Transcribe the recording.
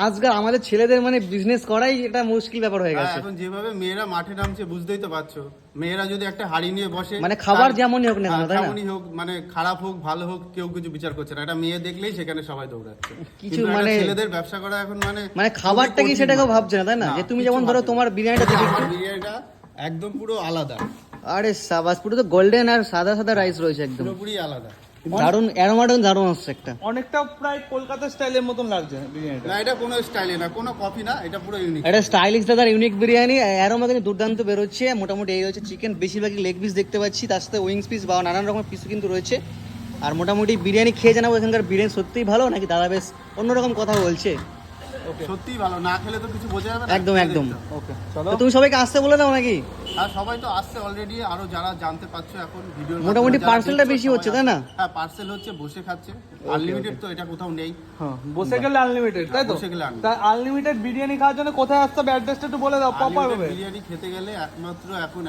আজকাল আমাদের ছেলেদের মানে বিজনেস করাই একটা মুশকিল ব্যাপার হয়ে গেছে। এখন যেভাবে মেয়েরা মাঠে নামছে বুঝতেই তো পারছো, মেয়েরা যদি একটা হাড়ি নিয়ে বসে, মানে খাবার যেমনই হোক না কেন, তাই না? যেমনই হোক, মানে খারাপ হোক ভালো হোক কেউ কিছু বিচার করছে না, একটা মেয়ে দেখলেই সেখানে সবাই দৌড়াচ্ছে। কিছু কিন্তু একটা মানে ছেলেদের ব্যবসা করা এখন মানে খাবারটা কি সেটা কেউ ভাবছে না, তাই না? যে তুমি যেমন ধরো তোমার বিরিয়ানিটা দেখে আমার বিরিয়ানিটা একদম পুরো আলাদা, আরে সাবাস, পুরো তো গোল্ডেন আর সাদা সাদা রাইস রয়েছে একদম পুরোপুরি আলাদা। দারুন, অ্যারোমাটা দারুন আসছে একটা। অনেকটা প্রায় কলকাতা স্টাইলের মতন লাগছে বিরিয়ানিটা। না এটা কোনো স্টাইলে না, কোনো কফি না, এটা পুরো ইউনিক। এটা স্টাইলিশ দাদার ইউনিক বিরিয়ানি, অ্যারোমা কিন্তু দুর্দান্ত বেরোচ্ছে। মোটামুটি এই হচ্ছে চিকেন, বেশিরভাগই লেগ পিস দেখতে পাচ্ছি, তার সাথে উইংস পিস বা নানান রকম পিস কিন্তু রয়েছে। আর মোটামুটি বিরিয়ানি খেয়ে জানাবো এখানকার বিরিয়ানি সত্যিই ভালো নাকি দাদা বেশ অন্যরকম কথা বলছে। সত্যিই ভালো, না খেলে তো কিছু বোঝা যাবে না। একদম একদম। ওকে তো তুমি সবাইকে আসতে বলে দাও নাকি? আর সবাই তো আসছে অলরেডি, আরো যারা জানতে পারছো এখন ভিডিও মোটামুটি পার্সেলটা বেশি হচ্ছে, তাই না? হ্যাঁ পার্সেল হচ্ছে, বসে খাচ্ছে, আনলিমিটেড তো এটা কোথাও নেই। হ্যাঁ, বসে গেলে আনলিমিটেড, তাই তো? বসে গেলে unlimited। তা আনলিমিটেড বিরিয়ানি খাওয়ার জন্য কোথায় আসতে হবে, অ্যাড্রেসটা একটু বলে দাও প্রপার Unlimited ভাবে। বিরিয়ানি খেতে গেলে একমাত্র এখন